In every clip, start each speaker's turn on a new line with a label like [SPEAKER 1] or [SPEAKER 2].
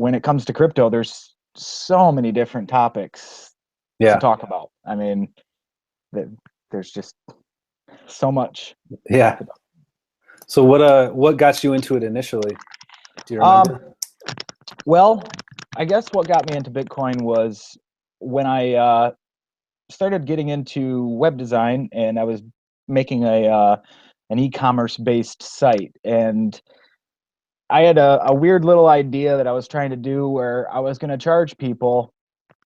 [SPEAKER 1] when it comes to crypto, there's so many different topics to
[SPEAKER 2] Yeah.
[SPEAKER 1] talk about. I mean, there's just so much.
[SPEAKER 2] Yeah. So what got you into it initially? Do you
[SPEAKER 1] Um,
[SPEAKER 2] remember?
[SPEAKER 1] well, I guess what got me into Bitcoin was when I started getting into web design, and I was making an e-commerce based site, and I had a weird little idea that I was trying to do where I was going to charge people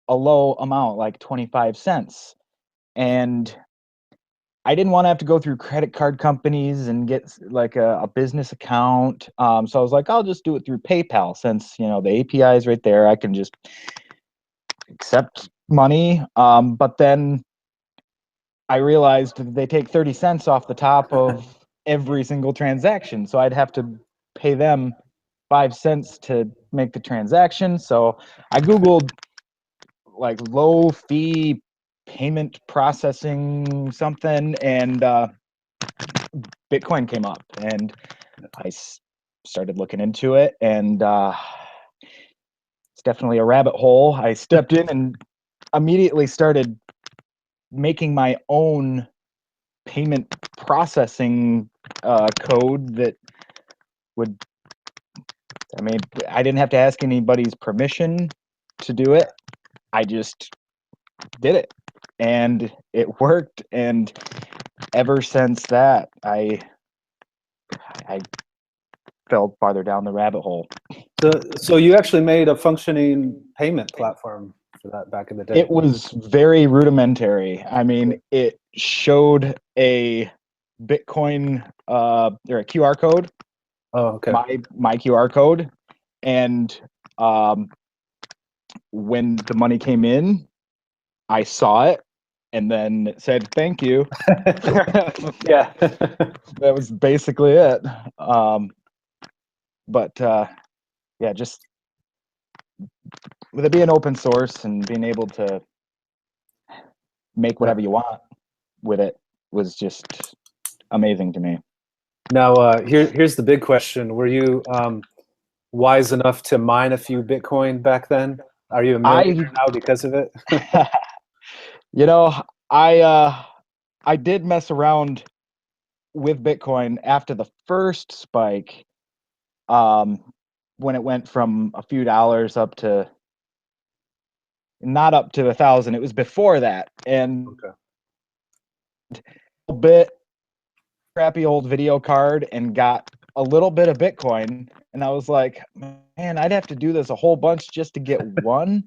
[SPEAKER 1] a low amount, like 25 cents. And I didn't want to have to go through credit card companies and get like a business account. So I was like, I'll just do it through PayPal, since, the API is right there. I can just accept money. But then I realized that they take 30 cents off the top of every single transaction. So I'd have to pay them 5 cents to make the transaction. So I Googled like low fee payment processing something, and Bitcoin came up, and I started looking into it, and it's definitely a rabbit hole. I stepped in and immediately started making my own payment processing code that would, I mean, I didn't have to ask anybody's permission to do it. I just did it, and it worked. And ever since that, I fell farther down the rabbit hole.
[SPEAKER 2] So you actually made a functioning payment platform for that back in the day.
[SPEAKER 1] It was very rudimentary. I mean, it showed a Bitcoin or a QR code,
[SPEAKER 2] Oh, okay.
[SPEAKER 1] my QR code, and um, when the money came in, I saw it and then it said thank you.
[SPEAKER 2] Yeah.
[SPEAKER 1] That was basically it. But yeah, just with it being open source and being able to make
[SPEAKER 2] Yeah.
[SPEAKER 1] whatever you want with it was just amazing to me.
[SPEAKER 2] Now, here's the big question. Were you wise enough to mine a few Bitcoin back then? Are you a millionaire
[SPEAKER 1] I,
[SPEAKER 2] now because of it?
[SPEAKER 1] you know, I did mess around with Bitcoin after the first spike, um, when it went from a few dollars up to, not up to 1,000. It was before that, and
[SPEAKER 2] Okay.
[SPEAKER 1] a bit crappy old video card and got a little bit of Bitcoin, and I was like, man, I'd have to do this a whole bunch just to get one.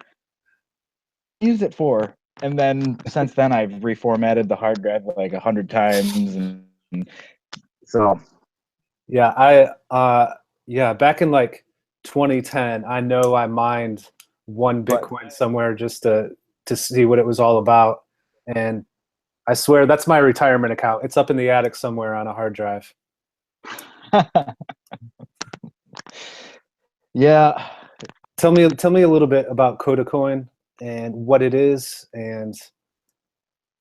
[SPEAKER 1] Use it for. And then since then, I've reformatted the hard drive like 100 times, and so
[SPEAKER 2] Yeah, yeah, back in like 2010, I know I mined one
[SPEAKER 1] but
[SPEAKER 2] Bitcoin somewhere just to see what it was all about. And I swear that's my retirement account. It's up in the attic somewhere on a hard drive.
[SPEAKER 1] yeah.
[SPEAKER 2] Tell me a little bit about Codacoin and what it is and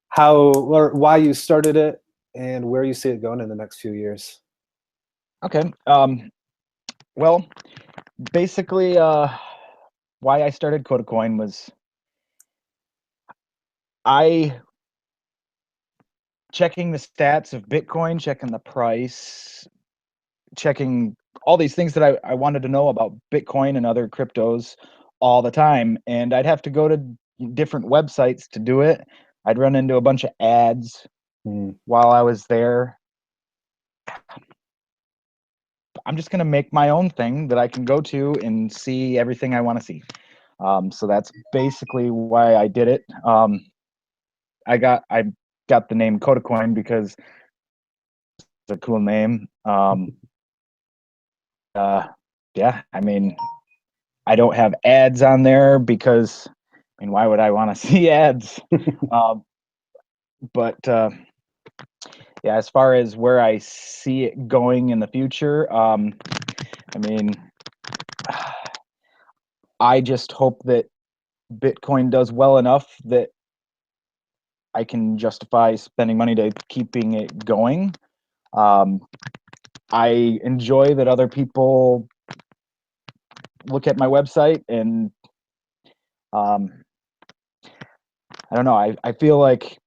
[SPEAKER 2] how or why you started it and where you see it going in the next few years.
[SPEAKER 1] Okay. Well, basically, why I started Codacoin was I checking the stats of Bitcoin, checking the price, checking all these things that I wanted to know about Bitcoin and other cryptos all the time. And I'd have to go to different websites to do it. I'd run into a bunch of ads
[SPEAKER 2] Hmm.
[SPEAKER 1] while I was there. I'm just going to make my own thing that I can go to and see everything I want to see. So that's basically why I did it. I got the name Codacoin because it's a cool name. Uh, yeah, I mean, I don't have ads on there because, I mean, why would I want to see ads? Um, but yeah, as far as where I see it going in the future, I mean, I just hope that Bitcoin does well enough that I can justify spending money to keeping it going. Um, I enjoy that other people look at my website and I don't know. I feel like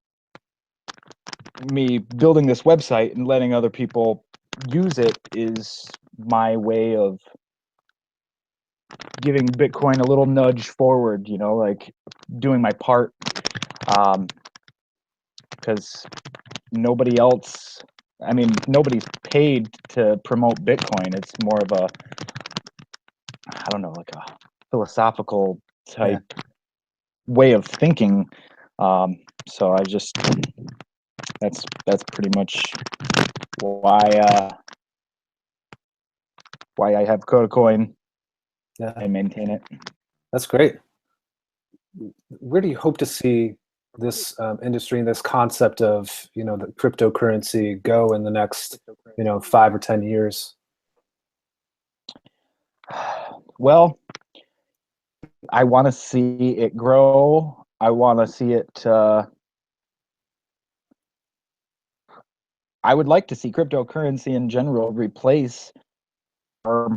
[SPEAKER 1] me building this website and letting other people use it is my way of giving Bitcoin a little nudge forward, you know, like doing my part. Because nobody else, I mean, nobody's paid to promote Bitcoin. It's more of a, I don't know, like a philosophical type way of thinking. So I just, that's pretty much why why I have Codacoin and maintain it.
[SPEAKER 2] That's great. Where do you hope to see this industry and this concept of, you know, the cryptocurrency go in the next, you know, 5 or 10 years?
[SPEAKER 1] Well, I want to see it grow. I want to see it. I would like to see cryptocurrency in general replace our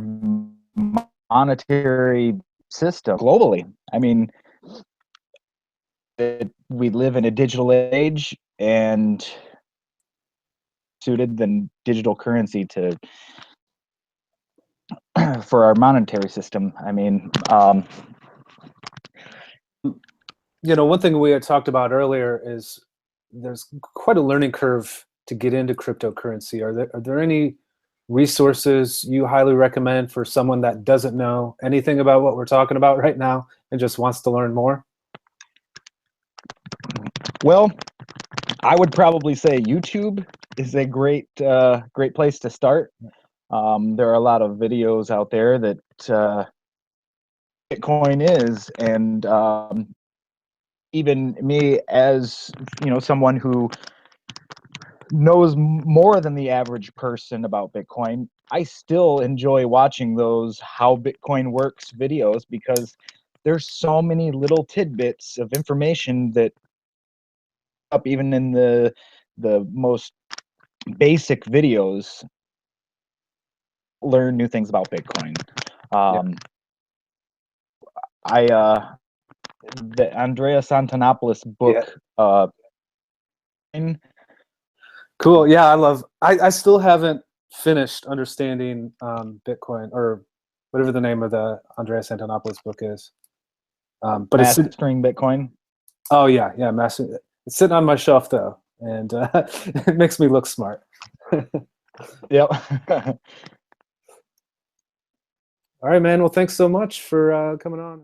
[SPEAKER 1] monetary system globally. I mean, we live in a digital age, and suited than digital currency to for our monetary system. I mean,
[SPEAKER 2] you know, one thing we had talked about earlier is there's quite a learning curve to get into cryptocurrency. Are there any resources you highly recommend for someone that doesn't know anything about what we're talking about right now and just wants to learn more?
[SPEAKER 1] well, I would probably say YouTube is a great place to start. There are a lot of videos out there that Bitcoin is, and even me, as you know, someone who knows more than the average person about Bitcoin, I still enjoy watching those how Bitcoin works videos, because there's so many little tidbits of information that up even in the most basic videos, learn new things about Bitcoin. I the Andreas Antonopoulos book.
[SPEAKER 2] Cool. Yeah, I still haven't finished understanding Bitcoin, or whatever the name of the Andreas Antonopoulos book is. But
[SPEAKER 1] Mastering Bitcoin.
[SPEAKER 2] Oh yeah, mastering. It's sitting on my shelf though, and it makes me look smart.
[SPEAKER 1] Yep.
[SPEAKER 2] All right, man. Well, thanks so much for coming on.